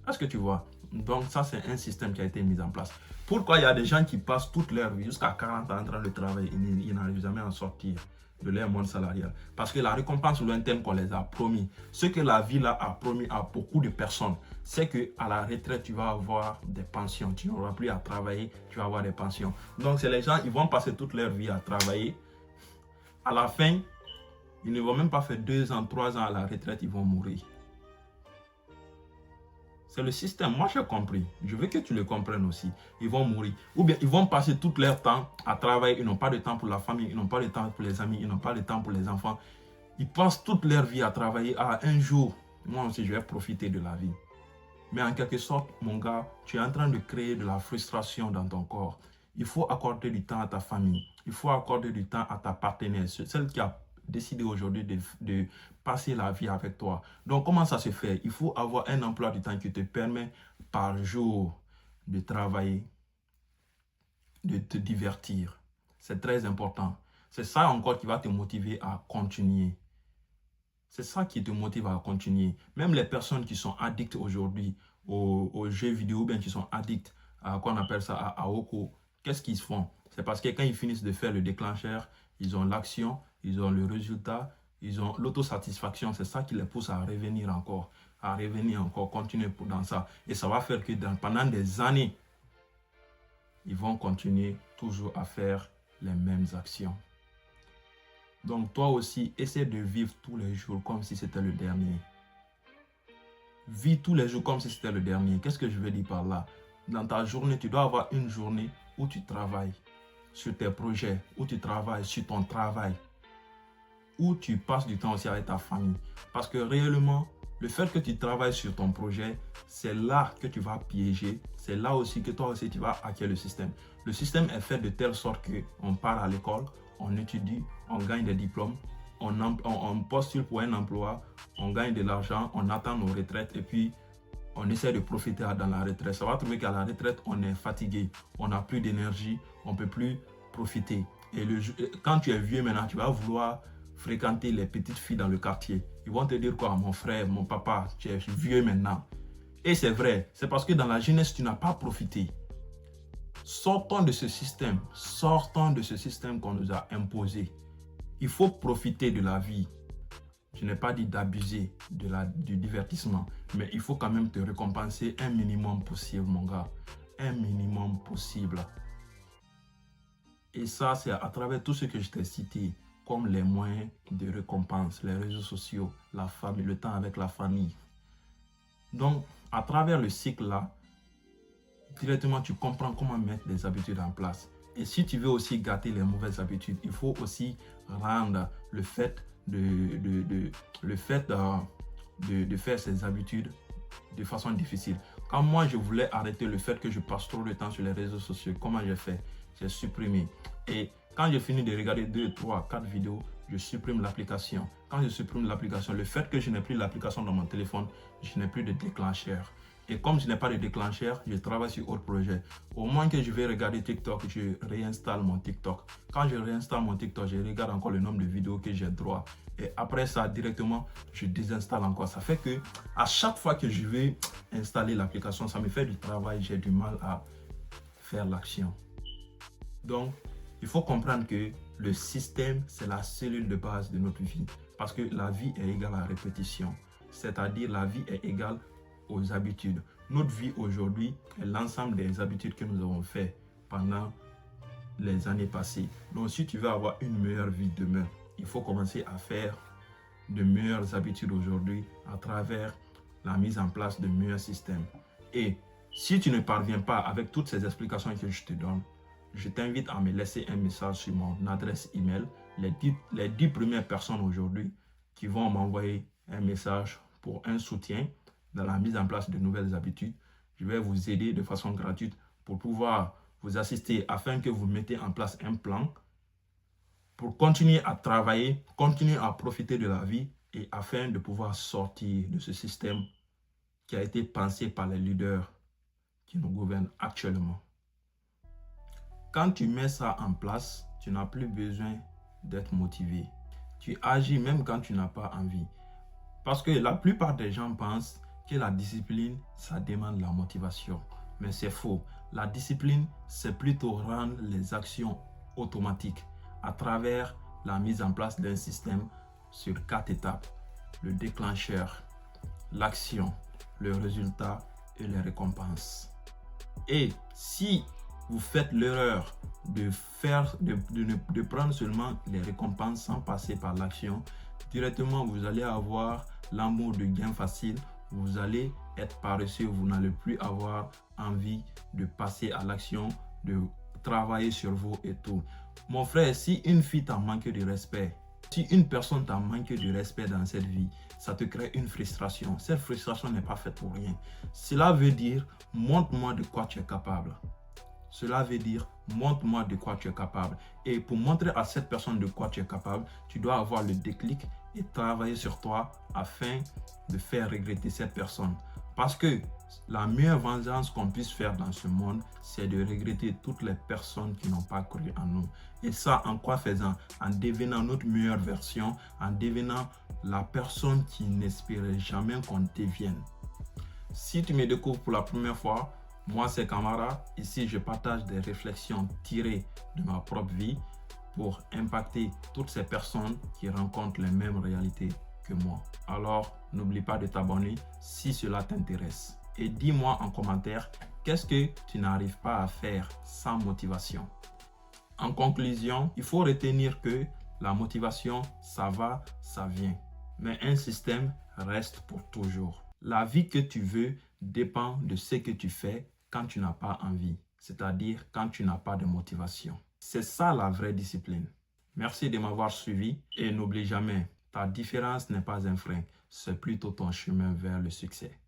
Est-ce que tu vois? Donc ça, c'est un système qui a été mis en place. Pourquoi il y a des gens qui passent toute leur vie, jusqu'à 40 ans en train de travailler, ils n'arrivent jamais à en sortir de leur monde salarial? Parce que la récompense lointaine qu'on les a promis, ce que la vie là a promis à beaucoup de personnes, c'est qu'à la retraite, tu vas avoir des pensions. Tu n'auras plus à travailler, tu vas avoir des pensions. Donc c'est les gens, ils vont passer toute leur vie à travailler. À la fin, ils ne vont même pas faire 2 ans, 3 ans à la retraite, ils vont mourir. C'est le système. Moi, j'ai compris. Je veux que tu le comprennes aussi. Ils vont mourir. Ou bien, ils vont passer tout leur temps à travailler. Ils n'ont pas de temps pour la famille. Ils n'ont pas de temps pour les amis. Ils n'ont pas de temps pour les enfants. Ils passent toute leur vie à travailler. Ah, un jour, moi aussi, je vais profiter de la vie. Mais en quelque sorte, mon gars, tu es en train de créer de la frustration dans ton corps. Il faut accorder du temps à ta famille. Il faut accorder du temps à ta partenaire. Celle qui a décidé aujourd'hui de passer la vie avec toi. Donc, comment ça se fait? Il faut avoir un emploi du temps qui te permet par jour de travailler, de te divertir. C'est très important. C'est ça encore qui va te motiver à continuer. C'est ça qui te motive à continuer. Même les personnes qui sont addictes aujourd'hui aux jeux vidéo, ou bien qui sont addicts à, qu'on appelle ça, à Oko, qu'est-ce qu'ils font? C'est parce que quand ils finissent de faire le déclencheur, ils ont l'action, ils ont le résultat, ils ont l'autosatisfaction. C'est ça qui les pousse à revenir encore, continuer dans ça. Et ça va faire que pendant des années, ils vont continuer toujours à faire les mêmes actions. Donc toi aussi, essaie de vivre tous les jours comme si c'était le dernier. Vis tous les jours comme si c'était le dernier. Qu'est-ce que je veux dire par là? Dans ta journée, tu dois avoir une journée où tu travailles sur tes projets, où tu travailles sur ton travail, où tu passes du temps aussi avec ta famille. Parce que réellement, le fait que tu travailles sur ton projet, c'est là que tu vas piéger. C'est là aussi que toi aussi tu vas hacker le système. Le système est fait de telle sorte qu'on part à l'école, on étudie, on gagne des diplômes, on postule pour un emploi, on gagne de l'argent, on attend nos retraites et puis on essaie de profiter dans la retraite. Ça va trouver qu'à la retraite, on est fatigué, on n'a plus d'énergie, on ne peut plus profiter. Et quand tu es vieux maintenant, tu vas vouloir fréquenter les petites filles dans le quartier. Ils vont te dire quoi? Mon frère, mon papa, tu es vieux maintenant. Et c'est vrai, c'est parce que dans la jeunesse, tu n'as pas profité. Sortons de ce système qu'on nous a imposé. Il faut profiter de la vie. Je n'ai pas dit d'abuser du divertissement, mais il faut quand même te récompenser un minimum possible, mon gars. Un minimum possible. Et ça, c'est à travers tout ce que je t'ai cité, comme les moyens de récompense, les réseaux sociaux, la famille, le temps avec la famille. Donc, à travers le cycle là, directement, tu comprends comment mettre des habitudes en place. Et si tu veux aussi gâter les mauvaises habitudes, il faut aussi rendre le fait de faire ces habitudes de façon difficile. Quand moi, je voulais arrêter le fait que je passe trop de temps sur les réseaux sociaux, comment j'ai fait? J'ai supprimé. Et quand j'ai fini de regarder 2, 3, 4 vidéos, je supprime l'application. Quand je supprime l'application, le fait que je n'ai plus l'application dans mon téléphone, je n'ai plus de déclencheur. Et comme je n'ai pas de déclencheur, je travaille sur autre projet. Au moins que je vais regarder TikTok, je réinstalle mon TikTok. Quand je réinstalle mon TikTok, je regarde encore le nombre de vidéos que j'ai droit. Et après ça, directement, je désinstalle encore. Ça fait que à chaque fois que je vais installer l'application, ça me fait du travail. J'ai du mal à faire l'action. Donc, il faut comprendre que le système, c'est la cellule de base de notre vie. Parce que la vie est égale à la répétition. C'est-à-dire la vie est égale aux habitudes. Notre vie aujourd'hui est l'ensemble des habitudes que nous avons fait pendant les années passées. Donc, si tu veux avoir une meilleure vie demain, il faut commencer à faire de meilleures habitudes aujourd'hui à travers la mise en place de meilleurs systèmes. Et si tu ne parviens pas avec toutes ces explications que je te donne, je t'invite à me laisser un message sur mon adresse email. Les 10 premières personnes aujourd'hui qui vont m'envoyer un message pour un soutien dans la mise en place de nouvelles habitudes, je vais vous aider de façon gratuite pour pouvoir vous assister afin que vous mettez en place un plan pour continuer à travailler, continuer à profiter de la vie et afin de pouvoir sortir de ce système qui a été pensé par les leaders qui nous gouvernent actuellement. Quand tu mets ça en place, tu n'as plus besoin d'être motivé. Tu agis même quand tu n'as pas envie. Parce que la plupart des gens pensent que la discipline, ça demande la motivation. Mais c'est faux. La discipline, c'est plutôt rendre les actions automatiques à travers la mise en place d'un système sur 4 étapes. Le déclencheur, l'action, le résultat et les récompenses. Et si vous faites l'erreur de prendre seulement les récompenses sans passer par l'action, directement vous allez avoir l'amour de gain facile, vous allez être paresseux, vous n'allez plus avoir envie de passer à l'action, de travailler sur vous et tout. Mon frère, si une fille t'a manqué de respect, si une personne t'a manqué de respect dans cette vie, ça te crée une frustration. Cette frustration n'est pas faite pour rien. Cela veut dire, montre-moi de quoi tu es capable. Cela veut dire, montre-moi de quoi tu es capable. Et pour montrer à cette personne de quoi tu es capable, tu dois avoir le déclic et travailler sur toi afin de faire regretter cette personne. Parce que la meilleure vengeance qu'on puisse faire dans ce monde, c'est de regretter toutes les personnes qui n'ont pas cru en nous. Et ça, en quoi faisant? En devenant notre meilleure version, en devenant la personne qui n'espérait jamais qu'on devienne. Si tu me découvres pour la première fois, moi c'est Camara. Ici, je partage des réflexions tirées de ma propre vie pour impacter toutes ces personnes qui rencontrent les mêmes réalités que moi. Alors, n'oublie pas de t'abonner si cela t'intéresse. Et dis-moi en commentaire, qu'est-ce que tu n'arrives pas à faire sans motivation? En conclusion, il faut retenir que La motivation, ça va, ça vient. Mais un système reste pour toujours. La vie que tu veux dépend de ce que tu fais quand tu n'as pas envie, c'est-à-dire quand tu n'as pas de motivation. C'est ça la vraie discipline. Merci de m'avoir suivi et n'oublie jamais, ta différence n'est pas un frein, c'est plutôt ton chemin vers le succès.